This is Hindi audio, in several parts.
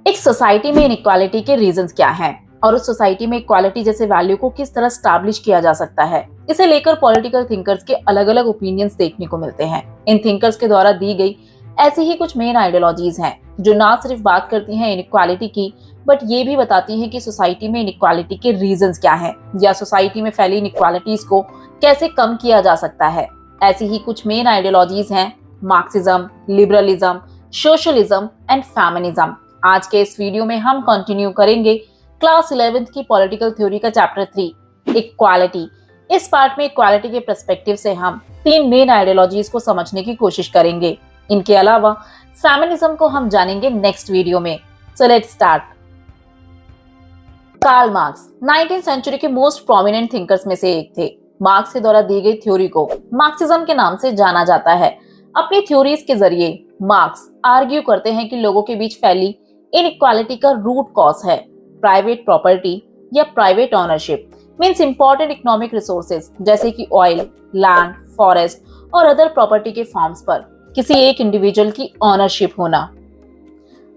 एक सोसाइटी में इनइक्वालिटी के रीजंस क्या हैं और उस सोसाइटी में इक्वालिटी जैसे वैल्यू को किस तरह स्टैब्लिश किया जा सकता है, इसे लेकर पॉलिटिकल थिंकर्स के अलग अलग ओपिनियंस देखने को मिलते हैं। इन थिंकर्स के द्वारा दी गई ऐसी ही कुछ मेन आइडियोलॉजीज हैं जो ना सिर्फ बात करती हैं इनइक्वालिटी की, बट ये भी बताती हैं कि सोसाइटी में इनइक्वालिटी के रीजंस क्या हैं या सोसाइटी में फैली इनइक्वालिटीज को कैसे कम किया जा सकता है। ऐसी ही कुछ मेन आइडियोलॉजीज हैं Marxism, liberalism, socialism and feminism. आज के इस वीडियो में हम कंटिन्यू करेंगे क्लास 11th की पॉलिटिकल थ्योरी का चैप्टर 3 इक्वालिटी। इस पार्ट में इक्वालिटी के पर्सपेक्टिव से हम 3 मेन आइडियोलॉजीज को समझने की कोशिश करेंगे। इनके अलावा फेमिनिज्म को हम जानेंगे नेक्स्ट वीडियो में। So let's start. Karl Marx 19th century के मोस्ट प्रोमिनेंट थिंकर्स में से एक थे। मार्क्स के द्वारा दी गई थ्योरी को मार्क्सिज्म के नाम से जाना जाता है। अपनी थ्योरीज के जरिए मार्क्स आर्ग्यू करते हैं कि लोगों के बीच फैली इनइक्वालिटी का रूट कॉज है प्राइवेट प्रॉपर्टी या private ownership, means important economic resources जैसे कि ऑयल, लैंड, फॉरेस्ट और अदर प्रॉपर्टी के फॉर्म्स पर किसी एक इंडिविजुअल की ओनरशिप होना।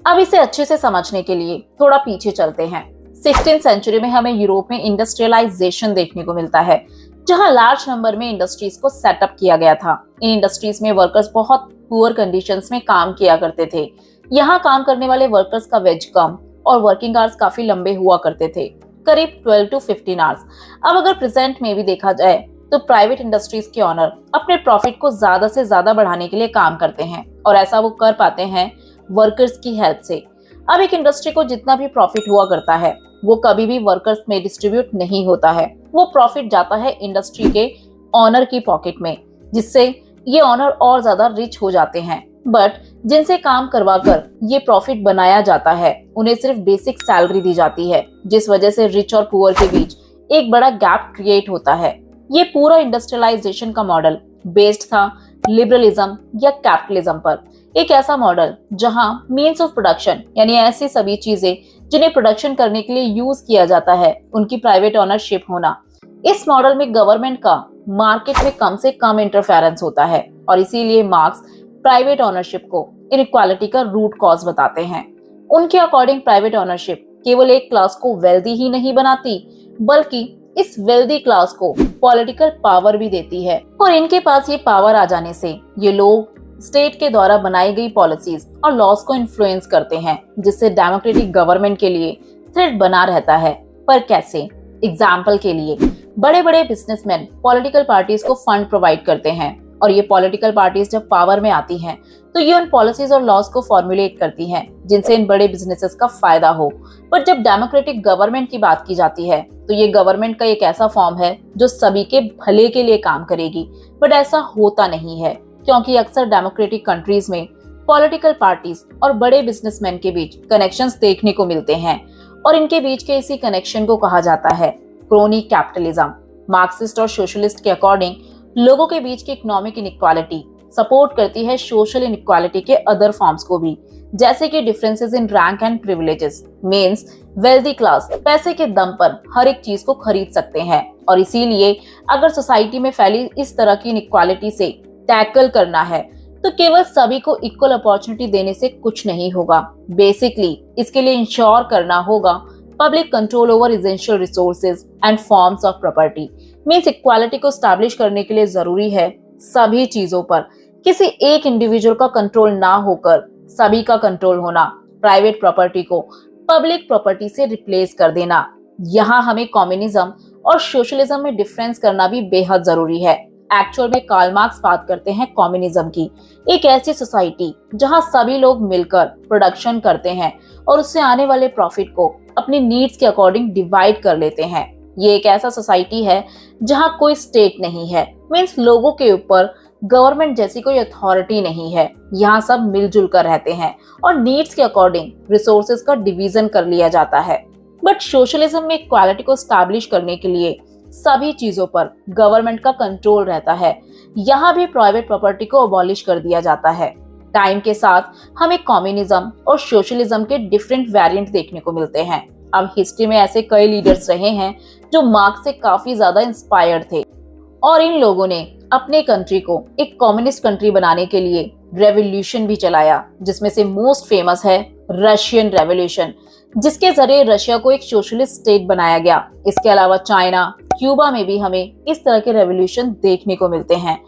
अब इसे अच्छे से समझने के लिए थोड़ा पीछे चलते हैं। 16th सेंचुरी में हमें यूरोप में इंडस्ट्रियलाइजेशन देखने को मिलता है, जहां लार्ज नंबर में इंडस्ट्रीज को सेटअप किया गया था। इन इंडस्ट्रीज में वर्कर्स बहुत पुअर कंडीशंस में काम किया करते थे। यहाँ काम करने वाले वर्कर्स का वेज कम और वर्किंग आवर्स काफी लंबे हुआ करते थे, करीब 12 to 15 आवर्स। अब अगर प्रेजेंट में भी देखा जाए तो प्राइवेट इंडस्ट्रीज के ऑनर अपने प्रॉफिट को ज्यादा से ज्यादा बढ़ाने के लिए काम करते हैं और ऐसा वो कर पाते हैं वर्कर्स की हेल्प से। अब एक इंडस्ट्री को जितना भी प्रॉफिट हुआ करता है वो कभी भी वर्कर्स में डिस्ट्रीब्यूट नहीं होता है। वो प्रॉफिट जाता है इंडस्ट्री के ऑनर की पॉकेट में, जिससे ये ऑनर और ज्यादा रिच हो जाते हैं। बट जिनसे काम करवाकर ये प्रॉफिट बनाया जाता है उन्हें सिर्फ बेसिक सैलरी दी जाती है, जिस वजह से रिच और पुअर के बीच एक बड़ा गैप क्रिएट होता है। ये पूरा इंडस्ट्रियलाइजेशन का मॉडल बेस्ड था लिबरलिज्म या कैपिटलिज्म पर। एक ऐसा मॉडल जहां मीन्स ऑफ प्रोडक्शन यानी ऐसी सभी चीजें जिन्हें प्रोडक्शन करने के लिए यूज किया जाता है उनकी प्राइवेट ओनरशिप होना। इस मॉडल में गवर्नमेंट का मार्केट में कम से कम इंटरफेरेंस होता है और इसीलिए मार्क्स प्राइवेट ओनरशिप को इनइक्वालिटी का रूट कॉज बताते हैं। उनके अकॉर्डिंग प्राइवेट ओनरशिप केवल एक क्लास को वेल्दी ही नहीं बनाती, बल्कि इस वेल्दी क्लास को पॉलिटिकल पावर भी देती है और इनके पास ये पावर आ जाने से ये लोग स्टेट के द्वारा बनाई गई पॉलिसीज और लॉज को इन्फ्लुएंस करते हैं, जिससे डेमोक्रेटिक गवर्नमेंट के लिए थ्रेट बना रहता है। पर कैसे? एग्जाम्पल के लिए बड़े बड़े बिजनेसमैन पॉलिटिकल पार्टीज को फंड प्रोवाइड करते हैं और ये पॉलिटिकल पार्टीज जब पावर में आती हैं तो ये उन पॉलिसीज और लॉज को फॉर्मुलेट करती हैं जिनसे इन बड़े बिजनेसेस का फायदा हो। पर जब डेमोक्रेटिक गवर्नमेंट की बात की जाती है तो ये गवर्नमेंट का एक ऐसा फॉर्म है जो सभी के भले के लिए काम करेगी। बट ऐसा होता नहीं है, क्योंकि अक्सर डेमोक्रेटिक कंट्रीज में पॉलिटिकल पार्टीज और बड़े बिजनेसमैन के बीच कनेक्शंस देखने को मिलते हैं और इनके बीच के इसी कनेक्शन को कहा जाता है क्रोनी कैपिटलिज्म। मार्क्सिस्ट और सोशलिस्ट के अकॉर्डिंग लोगों के बीच की इकोनॉमिक इनइक्वालिटी सपोर्ट करती है सोशल इनइक्वालिटी के अदर फॉर्म्स को भी, जैसे कि differences in rank and privileges. Means wealthy class पैसे के दम पर हर एक चीज को खरीद सकते हैं और इसीलिए अगर सोसाइटी में फैली इस तरह की इनइक्वालिटी से टैकल करना है तो केवल सभी को इक्वल अपॉर्चुनिटी देने से कुछ नहीं होगा। बेसिकली इसके लिए इंश्योर करना होगा public control over essential resources and forms of property. Means equality को स्टैब्लिश करने के लिए जरूरी है सभी चीजों पर किसी एक इंडिविजुअल का कंट्रोल ना होकर सभी का कंट्रोल होना, प्राइवेट प्रॉपर्टी को पब्लिक प्रॉपर्टी से रिप्लेस कर देना। यहाँ हमें कम्युनिज्म और सोशलिज्म में डिफरेंस करना भी बेहद जरूरी है। एक्चुअल में कार्ल मार्क्स बात करते हैं कम्युनिज्म की, एक ऐसी सोसाइटी जहां सभी लोग मिलकर प्रोडक्शन करते हैं और उससे आने वाले प्रॉफिट को अपनी नीड्स के अकॉर्डिंग डिवाइड कर लेते हैं। ये एक ऐसा सोसाइटी है जहां कोई स्टेट नहीं है, मींस लोगों के ऊपर गवर्नमेंट जैसी कोई अथॉरिटी नहीं है। यहाँ सब मिलजुल कर रहते हैं और नीड्स के अकॉर्डिंग रिसोर्सेज का डिवीजन कर लिया जाता है। बट सोशलिज्म में इक्वालिटी को स्टैब्लिश करने के लिए सभी चीजों पर गवर्नमेंट का कंट्रोल रहता है। यहाँ भी प्राइवेट प्रॉपर्टी को अबॉलिश कर दिया जाता है। टाइम के साथ हमें कम्युनिज्म और सोशलिज्म के डिफरेंट वेरिएंट देखने को मिलते हैं। अब हिस्ट्री में ऐसे कई लीडर्स रहे हैं जो मार्क्स से काफी ज्यादा इंस्पायर्ड थे और इन लोगों ने अपने कंट्री को एक कम्युनिस्ट कंट्री बनाने के लिए रेवोल्यूशन भी चलाया, जिसमें से मोस्ट फेमस है रशियन रेवोल्यूशन, जिसके जरिए रशिया को एक सोशलिस्ट स्टेट बनाया गया। इसके अलावा चाइना, क्यूबा में भी हमें इस तरह के रेवोल्यूशन देखने को मिलते हैं।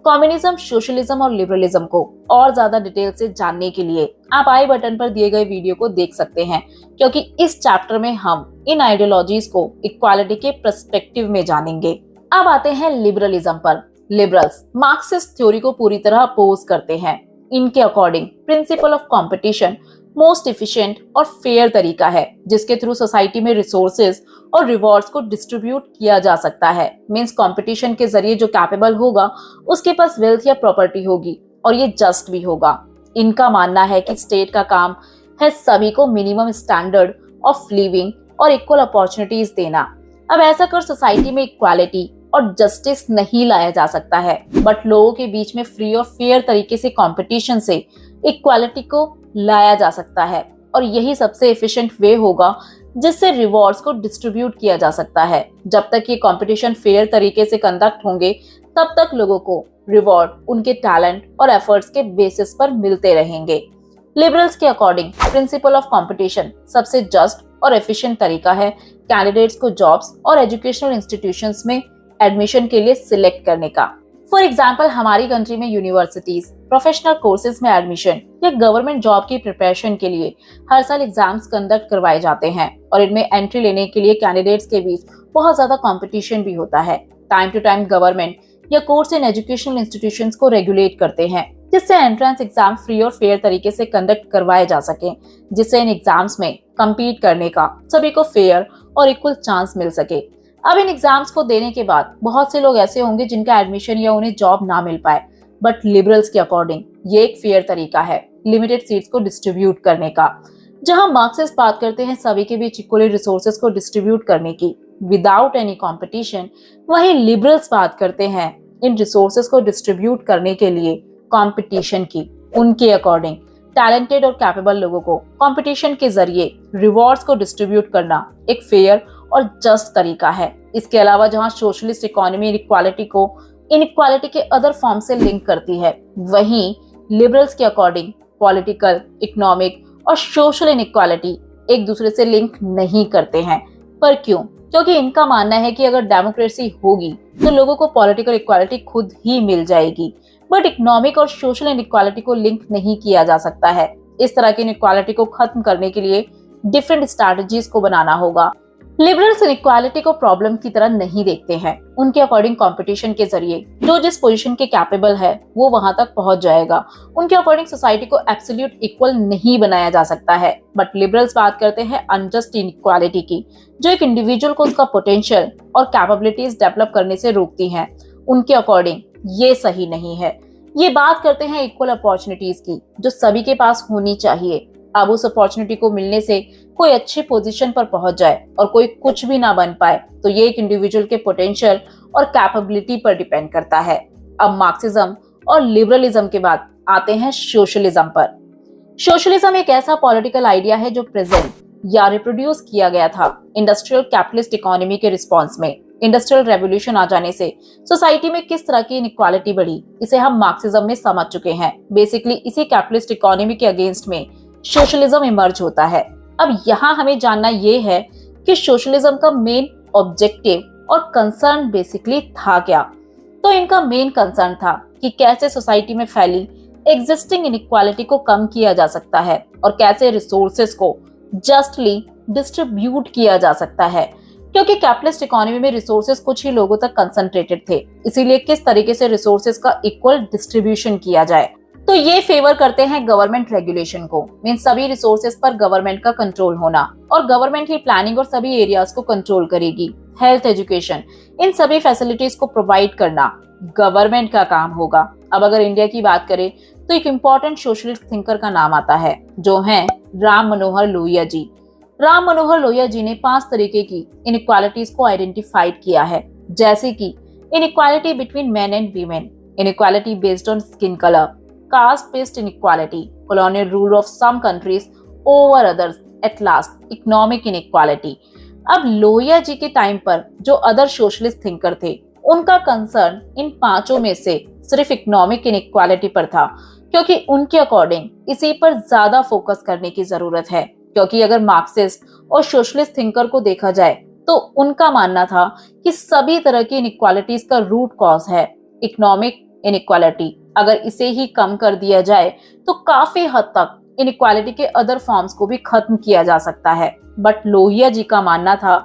कम्युनिज्म, सोशलिज्म और लिबरलिज्म को और ज्यादा डिटेल से जानने के लिए आप आई बटन पर दिए गए वीडियो को देख सकते हैं, क्योंकि इस चैप्टर में हम इन आइडियोलॉजीज को इक्वालिटी के पर्सपेक्टिव में जानेंगे। अब आते हैं लिबरलिज्म पर। लिबरल्स मार्क्सिस्ट थ्योरी को पूरी तरह अपोज करते हैं। इनके according principle of competition most efficient और फेयर तरीका है जिसके थ्रू सोसाइटी में रिसोर्सेज और रिवॉर्ड्स को डिस्ट्रीब्यूट किया जा सकता है। मींस कंपटीशन के जरिए जो कैपेबल होगा उसके पास वेल्थ या प्रॉपर्टी होगी और ये जस्ट भी होगा। इनका मानना है कि स्टेट का काम है सभी को मिनिमम स्टैंडर्ड ऑफ लिविंग और इक्वल अपॉर्चुनिटीज देना। अब ऐसा कर सोसाइटी में इक्वालिटी और जस्टिस नहीं लाया जा सकता है, बट लोगों के बीच में फ्री और फेयर तरीके से कंपटीशन से इक्वालिटी को लाया जा सकता है और यही सबसे एफिशिएंट वे होगा जिससे रिवॉर्ड्स को डिस्ट्रीब्यूट किया जा सकता है। जब तक ये कंपटीशन फेयर तरीके से कंडक्ट होंगे तब तक लोगों को रिवॉर्ड उनके टैलेंट और एफर्ट्स के बेसिस पर मिलते रहेंगे। लिबरल्स के अकॉर्डिंग प्रिंसिपल ऑफ कंपटीशन सबसे जस्ट और एफिशिएंट तरीका है कैंडिडेट्स को जॉब्स और एजुकेशनल इंस्टीट्यूशंस में एडमिशन के लिए सिलेक्ट करने का। फॉर एग्जाम्पल, हमारी कंट्री में यूनिवर्सिटीज, प्रोफेशनल कोर्सेज में एडमिशन या गवर्नमेंट जॉब की प्रिपरेशन के लिए हर साल एग्जाम्स कंडक्ट करवाए जाते हैं और इनमें एंट्री लेने के लिए कैंडिडेट्स के बीच बहुत ज्यादा कंपटीशन भी होता है। टाइम टू टाइम गवर्नमेंट या कोर्स इन एजुकेशनल इंस्टीट्यूशंस को रेगुलेट करते हैं जिससे एंट्रेंस एग्जाम फ्री और फेयर तरीके से कंडक्ट करवाए जा सके, जिससे इन एग्जाम्स में कम्पीट करने का सभी को फेयर और इक्वल चांस मिल सके। अब इन एग्जाम्स को देने के बाद बहुत से लोग ऐसे होंगे जिनका एडमिशन या उन्हें जॉब ना मिल पाए, बट लिबरल्स के अकॉर्डिंग ये एक फेयर तरीका है लिमिटेड सीट्स को डिस्ट्रीब्यूट करने का। जहां मार्क्सिस्ट बात करते हैं सभी के बीच इक्वली रिसोर्सेज को डिस्ट्रीब्यूट करने की विदाउट एनी कंपटीशन, वहीं लिबरल्स बात करते हैं इन रिसोर्सेज को डिस्ट्रीब्यूट करने के लिए कंपटीशन की। उनके अकॉर्डिंग टैलेंटेड और कैपेबल लोगों को कंपटीशन के जरिए रिवॉर्ड्स को डिस्ट्रीब्यूट करना एक फेयर और जस्ट तरीका है। इसके अलावा जहां सोशलिस्ट इकोनॉमी इनइक्वालिटी को इनइक्वालिटी के अदर फॉर्म से लिंक करती है, वहीं लिबरल्स के अकॉर्डिंग पॉलिटिकल, इकोनॉमिक और सोशल इनइक्वालिटी एक दूसरे से लिंक नहीं करते हैं। पर क्यों? क्योंकि इनका मानना है कि अगर डेमोक्रेसी होगी तो लोगों को पॉलिटिकल इक्वालिटी खुद ही मिल जाएगी, बट इकोनॉमिक और सोशल इनइक्वालिटी को लिंक नहीं किया जा सकता है। इस तरह की इनइक्वालिटी को खत्म करने के लिए डिफरेंट स्ट्रैटेजीज को बनाना होगा। लिबरल्स इनइक्वालिटी को प्रॉब्लम की तरह नहीं देखते हैं। उनके अकॉर्डिंग कंपटीशन के जरिए जो जिस पोजीशन के कैपेबल है वो वहां तक पहुंच जाएगा। उनके अकॉर्डिंग सोसाइटी को एब्सोल्यूट इक्वल नहीं बनाया जा सकता है, बट लिबरल्स बात करते हैं अनजस्ट इनइक्वालिटी की, जो एक इंडिविजुअल को उसका पोटेंशियल और कैपेबिलिटीज डेवलप करने से रोकती हैं। उनके अकॉर्डिंग ये सही नहीं है। ये बात करते हैं इक्वल अपॉर्चुनिटीज की, जो सभी के पास होनी चाहिए। अब उस अपॉर्चुनिटी को मिलने से कोई अच्छी पोजीशन पर पहुंच जाए और कोई कुछ भी ना बन पाए तो ये एक इंडिविजुअल के पोटेंशियल और कैपेबिलिटी पर डिपेंड करता है। अब मार्क्सिज्म और लिबरलिज्म के बाद आते हैं सोशलिज्म पर। सोशलिज्म एक ऐसा पॉलिटिकल आइडिया है जो प्रेजेंट या रिप्रोड्यूस किया गया था इंडस्ट्रियल कैपिटलिस्ट इकोनॉमी के रिस्पॉन्स में। इंडस्ट्रियल रेवोल्यूशन आ जाने से सोसाइटी में किस तरह की इनइक्वालिटी बढ़ी, इसे हम मार्क्सिज्म में समझ चुके हैं। बेसिकली इसी कैपिटलिस्ट इकोनॉमी के अगेंस्ट में सोशलिज्म इमर्ज होता है। अब यहाँ हमें जानना ये है कि सोशलिज्म का मेन ऑब्जेक्टिव और कंसर्न बेसिकली था क्या। तो इनका मेन कंसर्न था कि कैसे सोसाइटी में फैली एग्जिस्टिंग इनइक्वालिटी को कम किया जा सकता है और कैसे रिसोर्सेज को जस्टली डिस्ट्रीब्यूट किया जा सकता है। क्योंकि कैपिटलिस्ट इकोनॉमी में रिसोर्सेज कुछ ही लोगों तक कंसंट्रेटेड थे, इसीलिए किस तरीके से रिसोर्सेज का इक्वल डिस्ट्रीब्यूशन किया जाए। तो ये फेवर करते हैं गवर्नमेंट रेगुलेशन को, मीन सभी रिसोर्सेज पर गवर्नमेंट का कंट्रोल होना, और गवर्नमेंट ही प्लानिंग और सभी एरियाज को कंट्रोल करेगी। हेल्थ, एजुकेशन, इन सभी फैसिलिटीज को प्रोवाइड करना गवर्नमेंट का काम होगा। अब अगर इंडिया की बात करें तो एक इम्पोर्टेंट सोशलिस्ट थिंकर का नाम आता है, जो हैं राम मनोहर लोहिया जी। राम मनोहर लोहिया जी ने 5 तरीके की इनइक्वालिटीज को आइडेंटिफाइड किया है, जैसे कि inequality between main and women, inequality based on skin colour, caste based inequality, colonial rule of some countries over others, at last economic inequality। अब लोहिया जी के टाइम पर जो अदर सोशलिस्ट थिंकर थे उनका कंसर्न इन 5 में से सिर्फ इकोनॉमिक इनइक्वालिटी पर था, क्योंकि उनके अकॉर्डिंग इसी पर ज्यादा फोकस करने की जरूरत है। क्योंकि अगर मार्क्सिस्ट और सोशलिस्ट थिंकर को देखा जाए तो उनका मानना था कि सभी तरह की इनइक्वालिटीज का रूट कॉज है इकोनॉमिक इनइक्वालिटी। अगर इसे ही कम कर दिया जाए तो काफी हद तक इनइक्वालिटी के अदर फॉर्म्स को भी खत्म किया जा सकता है। बट लोहिया जी का मानना था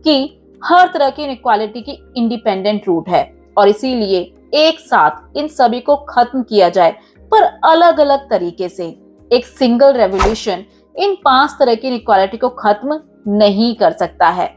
कि हर तरह की इनइक्वालिटी की इंडिपेंडेंट रूट है और इसीलिए एक साथ इन सभी को खत्म किया जाए, पर अलग अलग तरीके से। एक सिंगल रेवोल्यूशन इन 5 तरह की इनइक्वालिटी को खत्म नहीं कर सकता है।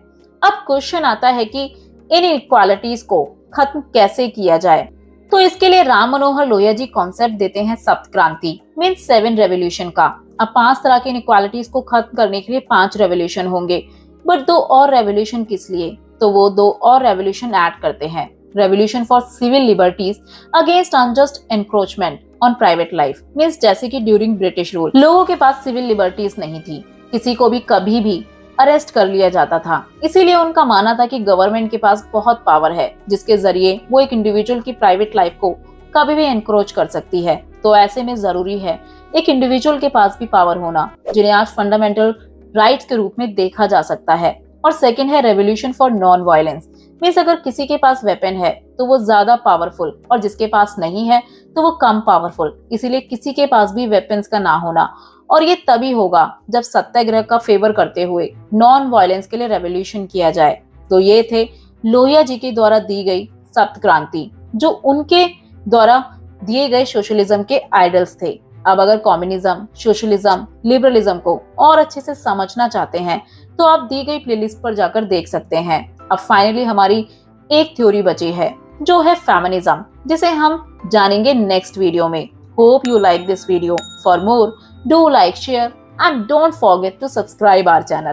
अब क्वेश्चन आता है कि इन इनइक्वालिटीज को खत्म कैसे किया जाए। तो इसके लिए राम मनोहर लोहिया जी कॉन्सेप्ट देते हैं सप्त क्रांति मीन्स 7 रेवोल्यूशन का। अब 5 तरह की इनइक्वालिटीज को खत्म करने के लिए 5 रेवोल्यूशन होंगे, बट 2 और रेवोल्यूशन किस लिए? तो वो 2 और रेवोल्यूशन ऐड करते हैं। Revolution for civil liberties against unjust encroachment on private life means जैसे कि ड्यूरिंग ब्रिटिश रूल लोगों के पास सिविल लिबर्टीज नहीं थी, किसी को भी कभी भी अरेस्ट कर लिया जाता था। इसीलिए उनका मानना था कि गवर्नमेंट के पास बहुत पावर है जिसके जरिए वो एक इंडिविजुअल की प्राइवेट लाइफ को कभी भी एनक्रोच कर सकती है। तो ऐसे में जरूरी है एक इंडिविजुअल के पास भी पावर होना, जिन्हें आज फंडामेंटल राइट्स के रूप में देखा जा सकता है। और सेकंड है revolution for non violence means अगर किसी के पास वेपन है तो वो ज्यादा पावरफुल और जिसके पास नहीं है तो वो कम पावरफुल। इसीलिए किसी के पास भी वेपन्स का ना होना, और ये तभी होगा जब सत्याग्रह का फेवर करते हुए नॉन वायलेंस के लिए रेवोल्यूशन किया जाए। तो ये थे लोहिया जी के द्वारा दी गई सप्त क्रांति, जो उनके द्वारा दिए गए सोशलिज्म के आइडल्स थे। अब अगर कम्युनिज्म, सोशलिज्म, लिबरलिज्म को और अच्छे से समझना चाहते हैं तो आप दी गई प्लेलिस्ट पर जाकर देख सकते हैं। अब फाइनली हमारी एक थ्योरी बची है जो है फेमिनिज्म, जिसे हम जानेंगे नेक्स्ट वीडियो में। Hope you like this video. For more, do like, share and don't forget to subscribe our channel.